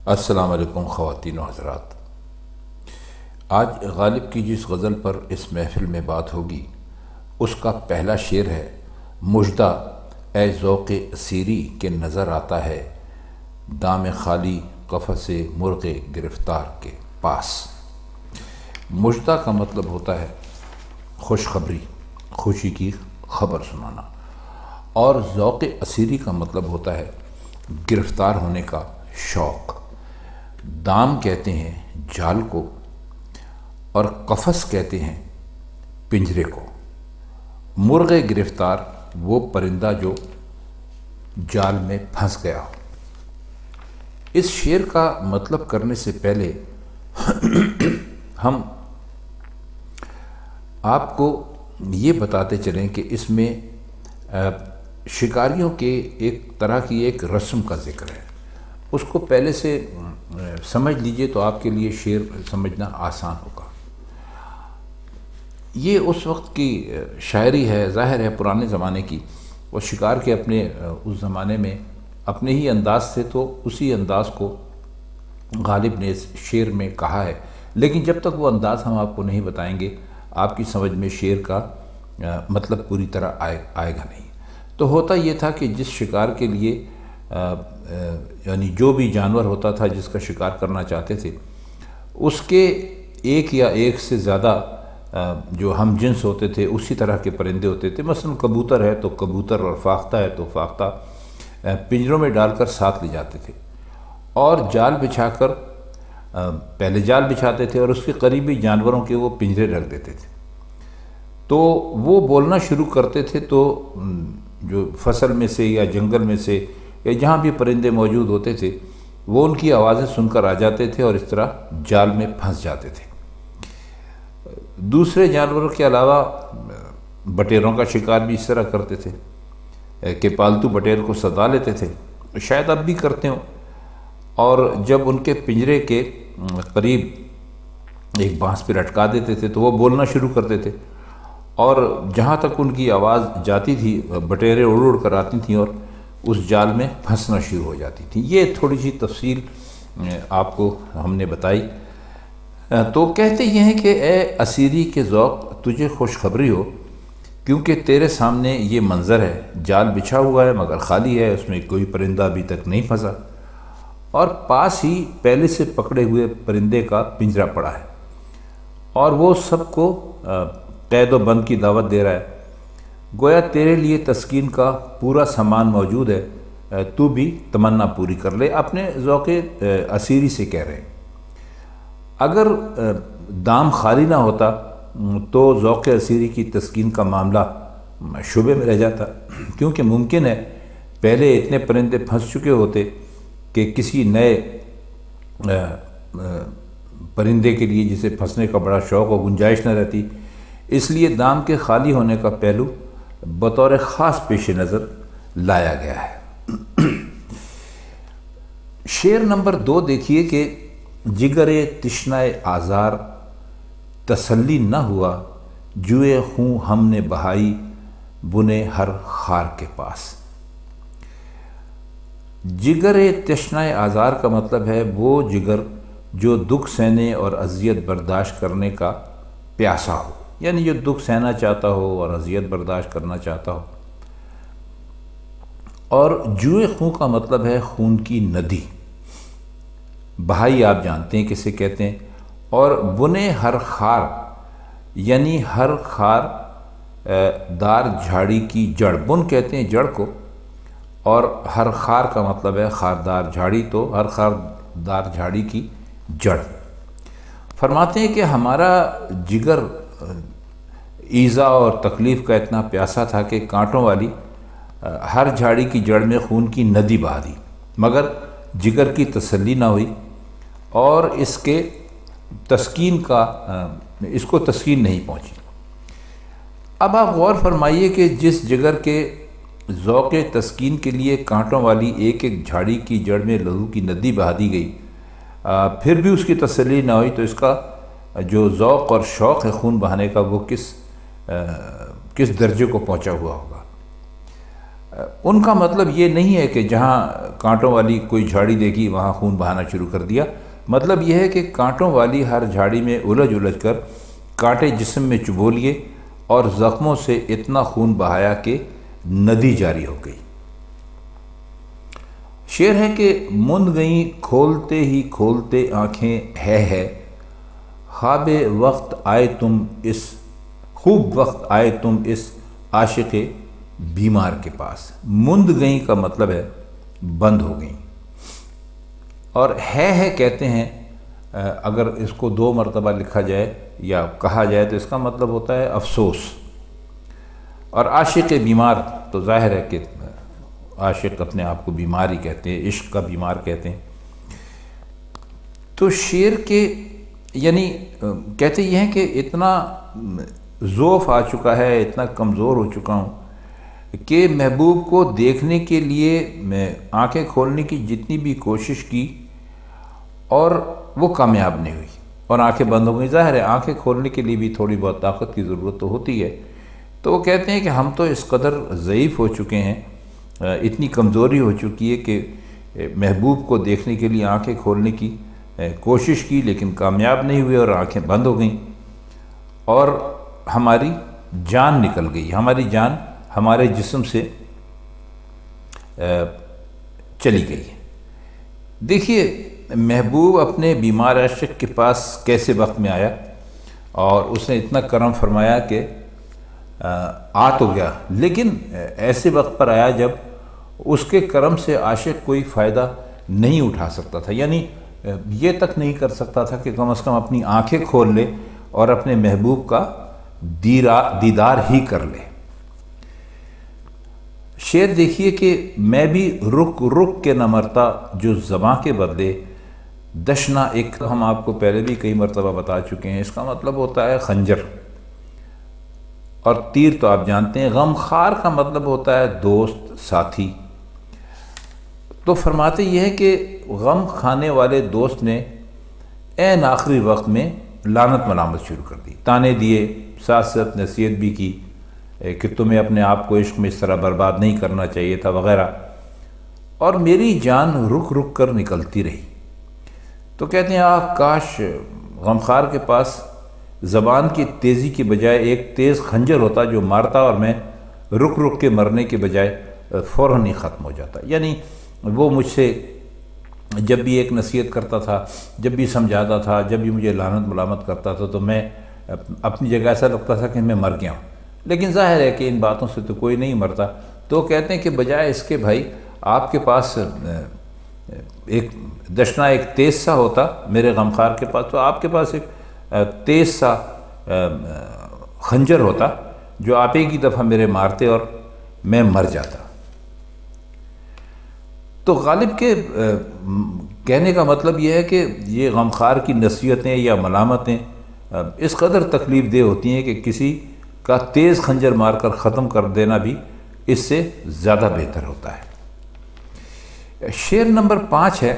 السلام علیکم خواتین و حضرات۔ آج غالب کی جس غزل پر اس محفل میں بات ہوگی اس کا پہلا شعر ہے: مژدہ اے ذوق اسیری کہ نظر آتا ہے دام خالی قفس مرغ گرفتار کے پاس۔ مژدہ کا مطلب ہوتا ہے خوشخبری، خوشی کی خبر سنانا، اور ذوق اسیری کا مطلب ہوتا ہے گرفتار ہونے کا شوق۔ دام کہتے ہیں جال کو، اور قفس کہتے ہیں پنجرے کو۔ مرغ گرفتار وہ پرندہ جو جال میں پھنس گیا ہو۔ اس شعر کا مطلب کرنے سے پہلے ہم آپ کو یہ بتاتے چلیں کہ اس میں شکاریوں کے ایک طرح کی ایک رسم کا ذکر ہے۔ اس کو پہلے سے سمجھ لیجئے تو آپ کے لیے شعر سمجھنا آسان ہوگا۔ یہ اس وقت کی شاعری ہے، ظاہر ہے پرانے زمانے کی، اور شکار کے اپنے اس زمانے میں اپنے ہی انداز سے، تو اسی انداز کو غالب نے اس شعر میں کہا ہے، لیکن جب تک وہ انداز ہم آپ کو نہیں بتائیں گے آپ کی سمجھ میں شعر کا مطلب پوری طرح آئے گا نہیں۔ تو ہوتا یہ تھا کہ جس شکار کے لیے یعنی جو بھی جانور ہوتا تھا جس کا شکار کرنا چاہتے تھے، اس کے ایک یا ایک سے زیادہ جو ہم جنس ہوتے تھے اسی طرح کے پرندے ہوتے تھے۔ مثلا کبوتر ہے تو کبوتر، اور فاختہ ہے تو فاختہ پنجروں میں ڈال کر ساتھ لے جاتے تھے، اور جال بچھا کر پہلے جال بچھاتے تھے اور اس کے قریبی جانوروں کے وہ پنجرے رکھ دیتے تھے۔ تو وہ بولنا شروع کرتے تھے تو جو فصل میں سے یا جنگل میں سے یا جہاں بھی پرندے موجود ہوتے تھے وہ ان کی آوازیں سن کر آ جاتے تھے اور اس طرح جال میں پھنس جاتے تھے۔ دوسرے جانوروں کے علاوہ بٹیروں کا شکار بھی اس طرح کرتے تھے کہ پالتو بٹیر کو ستا لیتے تھے، شاید اب بھی کرتے ہوں، اور جب ان کے پنجرے کے قریب ایک بانس پہ لٹکا دیتے تھے تو وہ بولنا شروع کرتے تھے، اور جہاں تک ان کی آواز جاتی تھی بٹیریں اڑ اڑ کر آتی تھیں اور اس جال میں پھنسنا شروع ہو جاتی تھیں۔ یہ تھوڑی سی تفصیل آپ کو ہم نے بتائی۔ تو کہتے یہ ہیں کہ اے اسیری کے ذوق تجھے خوشخبری ہو، کیونکہ تیرے سامنے یہ منظر ہے، جال بچھا ہوا ہے مگر خالی ہے، اس میں کوئی پرندہ ابھی تک نہیں پھنسا، اور پاس ہی پہلے سے پکڑے ہوئے پرندے کا پنجرہ پڑا ہے، اور وہ سب کو قید و بند کی دعوت دے رہا ہے۔ گویا تیرے لیے تسکین کا پورا سامان موجود ہے، تو بھی تمنا پوری کر لے۔ اپنے ذوق اسیری سے کہہ رہے ہیں۔ اگر دام خالی نہ ہوتا تو ذوق اسیری کی تسکین کا معاملہ شبے میں رہ جاتا، کیونکہ ممکن ہے پہلے اتنے پرندے پھنس چکے ہوتے کہ کسی نئے پرندے کے لیے جسے پھنسنے کا بڑا شوق و گنجائش نہ رہتی۔ اس لیے دام کے خالی ہونے کا پہلو بطور خاص پیش نظر لایا گیا ہے۔ شعر نمبر 2 دیکھیے کہ جگر تشنہ آزار تسلی نہ ہوا، جوئے خوں ہم نے بہائی بنے ہر خار کے پاس۔ جگر تشنہ آزار کا مطلب ہے وہ جگر جو دکھ سہنے اور اذیت برداشت کرنے کا پیاسا ہو، یعنی جو دکھ سہنا چاہتا ہو اور اذیت برداشت کرنا چاہتا ہو۔ اور جوئے خون کا مطلب ہے خون کی ندی، بہائی آپ جانتے ہیں کسے کہتے ہیں۔ اور بنے ہر خار، یعنی ہر خار دار جھاڑی کی جڑ، بن کہتے ہیں جڑ کو، اور ہر خار کا مطلب ہے خاردار جھاڑی، تو ہر خاردار جھاڑی کی جڑ۔ فرماتے ہیں کہ ہمارا جگر ایذا اور تکلیف کا اتنا پیاسا تھا کہ کانٹوں والی ہر جھاڑی کی جڑ میں خون کی ندی بہا دی، مگر جگر کی تسلی نہ ہوئی، اور اس کو تسکین نہیں پہنچی۔ اب آپ غور فرمائیے کہ جس جگر کے ذوق تسکین کے لیے کانٹوں والی ایک ایک جھاڑی کی جڑ میں لہو کی ندی بہا دی گئی، پھر بھی اس کی تسلی نہ ہوئی، تو اس کا جو ذوق اور شوق ہے خون بہانے کا وہ کس درجے کو پہنچا ہوا ہوگا۔ ان کا مطلب یہ نہیں ہے کہ جہاں کانٹوں والی کوئی جھاڑی دیکھی وہاں خون بہانا شروع کر دیا، مطلب یہ ہے کہ کانٹوں والی ہر جھاڑی میں الجھ کر کانٹے جسم میں چبو لیے اور زخموں سے اتنا خون بہایا کہ ندی جاری ہو گئی۔ شعر ہے کہ مند گئیں کھولتے ہی کھولتے آنکھیں ہے خواب وقت آئے تم اس خوب وقت آئے تم اس عاشق بیمار کے پاس۔ مند گئیں کا مطلب ہے بند ہو گئیں، اور ہے کہتے ہیں اگر اس کو 2 مرتبہ لکھا جائے یا کہا جائے تو اس کا مطلب ہوتا ہے افسوس، اور عاشق بیمار تو ظاہر ہے کہ عاشق اپنے آپ کو بیمار ہی کہتے ہیں، عشق کا بیمار کہتے ہیں۔ تو شعر کے یعنی کہتے یہ ہیں کہ اتنا ضعف آ چکا ہے، اتنا کمزور ہو چکا ہوں کہ محبوب کو دیکھنے کے لیے میں آنکھیں کھولنے کی جتنی بھی کوشش کی اور وہ کامیاب نہیں ہوئی اور آنکھیں بند ہو گئی۔ ظاہر ہے آنکھیں کھولنے کے لیے بھی تھوڑی بہت طاقت کی ضرورت تو ہوتی ہے، تو وہ کہتے ہیں کہ ہم تو اس قدر ضعیف ہو چکے ہیں، اتنی کمزوری ہو چکی ہے کہ محبوب کو دیکھنے کے لیے آنکھیں کھولنے کی کوشش کی لیکن کامیاب نہیں ہوئے اور آنکھیں بند ہو گئیں، اور ہماری جان نکل گئی، ہماری جان ہمارے جسم سے چلی گئی۔ دیکھیے محبوب اپنے بیمار عاشق کے پاس کیسے وقت میں آیا، اور اس نے اتنا کرم فرمایا کہ آ تو گیا، لیکن ایسے وقت پر آیا جب اس کے کرم سے عاشق کوئی فائدہ نہیں اٹھا سکتا تھا، یعنی یہ تک نہیں کر سکتا تھا کہ کم از کم اپنی آنکھیں کھول لے اور اپنے محبوب کا دیدار ہی کر لے۔ شعر دیکھیے کہ میں بھی رک رک کے نہ مرتا جو زباں کے بدلے دشنا ایک، ہم آپ کو پہلے بھی کئی مرتبہ بتا چکے ہیں، اس کا مطلب ہوتا ہے خنجر، اور تیر تو آپ جانتے ہیں۔ غم خار کا مطلب ہوتا ہے دوست ساتھی۔ تو فرماتے یہ ہے کہ غم کھانے والے دوست نے عین آخری وقت میں لعنت ملامت شروع کر دی، تانے دیے، ساتھ ساتھ نصیحت بھی کی کہ تمہیں اپنے آپ کو عشق میں اس طرح برباد نہیں کرنا چاہیے تھا وغیرہ، اور میری جان رک رک کر نکلتی رہی۔ تو کہتے ہیں کاش غمخوار کے پاس زبان کی تیزی کی بجائے ایک تیز خنجر ہوتا جو مارتا اور میں رک رک کے مرنے کے بجائے فوراً ہی ختم ہو جاتا۔ یعنی وہ مجھ سے جب بھی ایک نصیحت کرتا تھا، جب بھی سمجھاتا تھا، جب بھی مجھے لعنت ملامت کرتا تھا تو میں اپنی جگہ ایسا لگتا تھا کہ میں مر گیا ہوں، لیکن ظاہر ہے کہ ان باتوں سے تو کوئی نہیں مرتا۔ تو کہتے ہیں کہ بجائے اس کے بھائی آپ کے پاس ایک دشنا ایک تیز سا ہوتا میرے غمخوار کے پاس، تو آپ کے پاس ایک تیز سا خنجر ہوتا جو آپ ایک ہی دفعہ میرے مارتے اور میں مر جاتا۔ تو غالب کے کہنے کا مطلب یہ ہے کہ یہ غمخوار کی نصیحتیں یا ملامتیں اس قدر تکلیف دہ ہوتی ہیں کہ کسی کا تیز خنجر مار کر ختم کر دینا بھی اس سے زیادہ بہتر ہوتا ہے۔ شعر نمبر 5 ہے،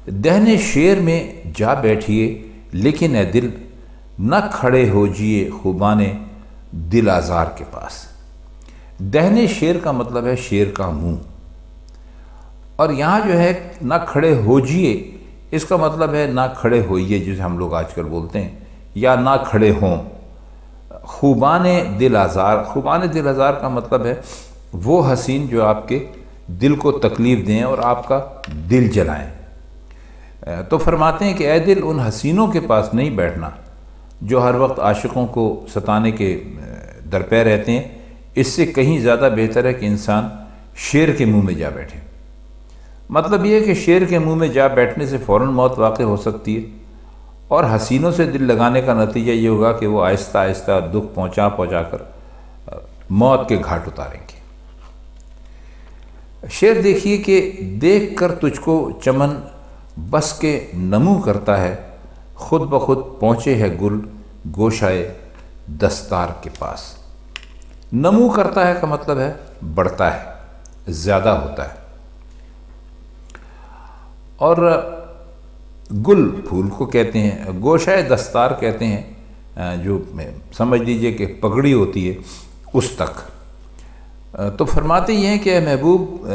دہنے شعر میں جا بیٹھیے لیکن اے دل نہ کھڑے ہو جیے خوبانے دل آزار کے پاس۔ دہنے شعر کا مطلب ہے شعر کا منہ، اور یہاں جو ہے نہ کھڑے ہو جیے اس کا مطلب ہے نہ کھڑے ہوئیے، جسے ہم لوگ آج کل بولتے ہیں، یا نہ کھڑے ہوں۔ خوبان دل آزار، خوبان دل آزار کا مطلب ہے وہ حسین جو آپ کے دل کو تکلیف دیں اور آپ کا دل جلائیں۔ تو فرماتے ہیں کہ اے دل ان حسینوں کے پاس نہیں بیٹھنا جو ہر وقت عاشقوں کو ستانے کے درپے رہتے ہیں، اس سے کہیں زیادہ بہتر ہے کہ انسان شیر کے منہ میں جا بیٹھے۔ مطلب یہ ہے کہ شیر کے منہ میں جا بیٹھنے سے فوراً موت واقع ہو سکتی ہے، اور حسینوں سے دل لگانے کا نتیجہ یہ ہوگا کہ وہ آہستہ آہستہ دکھ پہنچا کر موت کے گھاٹ اتاریں گے۔ شعر دیکھیے کہ دیکھ کر تجھ کو چمن بس کے نمو کرتا ہے، خود بخود پہنچے ہے گل گوشائے دستار کے پاس۔ نمو کرتا ہے کا مطلب ہے بڑھتا ہے، زیادہ ہوتا ہے، اور گل پھول کو کہتے ہیں، گوشائے دستار کہتے ہیں جو سمجھ لیجئے کہ پگڑی ہوتی ہے اس تک۔ تو فرماتے یہ ہیں کہ اے محبوب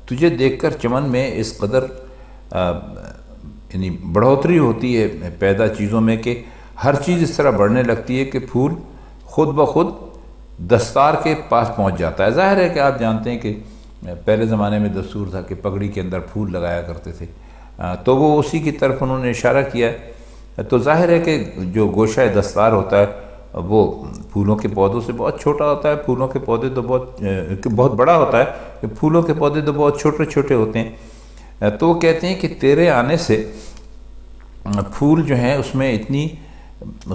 تجھے دیکھ کر چمن میں اس قدر یعنی بڑھوتری ہوتی ہے پیدا چیزوں میں کہ ہر چیز اس طرح بڑھنے لگتی ہے کہ پھول خود بخود دستار کے پاس پہنچ جاتا ہے۔ ظاہر ہے کہ آپ جانتے ہیں کہ پہلے زمانے میں دستور تھا کہ پگڑی کے اندر پھول لگایا کرتے تھے، تو وہ اسی کی طرف انہوں نے اشارہ کیا ہے۔ تو ظاہر ہے کہ جو گوشہ دستار ہوتا ہے وہ پھولوں کے پودوں سے بہت چھوٹا ہوتا ہے، پھولوں کے پودے تو بہت بڑا ہوتا ہے، پھولوں کے پودے تو بہت چھوٹے چھوٹے ہوتے ہیں۔ تو وہ کہتے ہیں کہ تیرے آنے سے پھول جو ہیں اس میں اتنی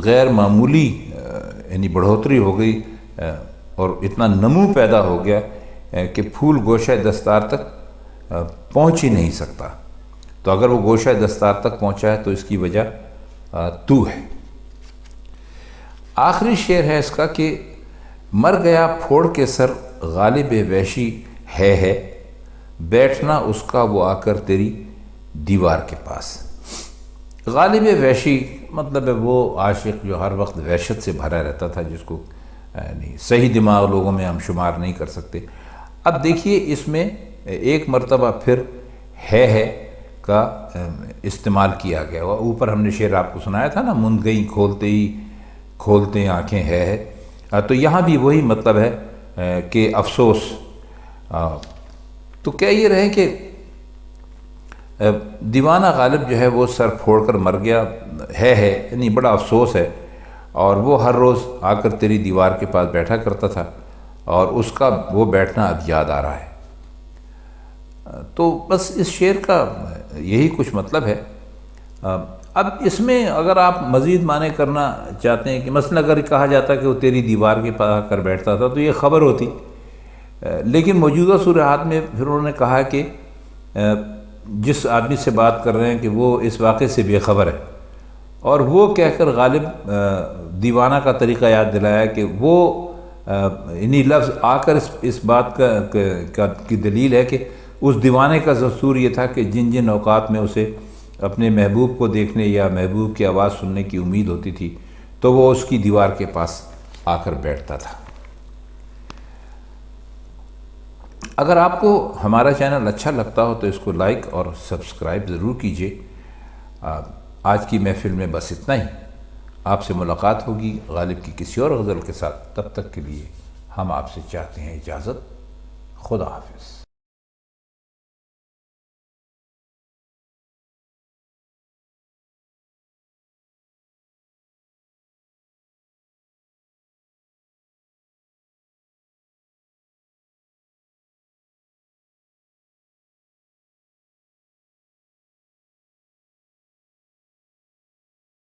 غیر معمولی یعنی بڑھوتری ہو گئی اور اتنا نمو پیدا ہو گیا کہ پھول گوشہ دستار تک پہنچ ہی نہیں سکتا۔ تو اگر وہ گوشہ دستار تک پہنچا ہے تو اس کی وجہ تو ہے۔ آخری شعر ہے اس کا کہ مر گیا پھوڑ کے سر غالب وحشی ہے بیٹھنا اس کا وہ آ کر تیری دیوار کے پاس۔ غالب وحشی مطلب ہے وہ عاشق جو ہر وقت وحشت سے بھرا رہتا تھا، جس کو یعنی صحیح دماغ لوگوں میں ہم شمار نہیں کر سکتے۔ اب دیکھیے اس میں ایک مرتبہ پھر ہے کا استعمال کیا گیا۔ اوپر ہم نے شعر آپ کو سنایا تھا نا، مند گئی کھولتے آنکھیں ہے، تو یہاں بھی وہی مطلب ہے کہ افسوس۔ تو کیا یہ رہے کہ دیوانہ غالب جو ہے وہ سر پھوڑ کر مر گیا ہے یعنی بڑا افسوس ہے، اور وہ ہر روز آ کر تیری دیوار کے پاس بیٹھا کرتا تھا اور اس کا وہ بیٹھنا اب یاد آ رہا ہے۔ تو بس اس شعر کا یہی کچھ مطلب ہے۔ اب اس میں اگر آپ مزید معنی کرنا چاہتے ہیں کہ مثلا اگر کہا جاتا کہ وہ تیری دیوار کے پاس آ کر بیٹھتا تھا تو یہ خبر ہوتی، لیکن موجودہ صورتحال میں پھر انہوں نے کہا کہ جس آدمی سے بات کر رہے ہیں کہ وہ اس واقعے سے بے خبر ہے، اور وہ کہہ کر غالب دیوانہ کا طریقہ یاد دلایا کہ وہ انہی لفظ آ کر اس بات کی دلیل ہے کہ اس دیوانے کا دستور یہ تھا کہ جن جن اوقات میں اسے اپنے محبوب کو دیکھنے یا محبوب کی آواز سننے کی امید ہوتی تھی تو وہ اس کی دیوار کے پاس آ کر بیٹھتا تھا۔ اگر آپ کو ہمارا چینل اچھا لگتا ہو تو اس کو لائک اور سبسکرائب ضرور کیجیے۔ آج کی محفل میں بس اتنا ہی۔ آپ سے ملاقات ہوگی غالب کی کسی اور غزل کے ساتھ، تب تک کے لیے ہم آپ سے چاہتے ہیں اجازت۔ خدا حافظ۔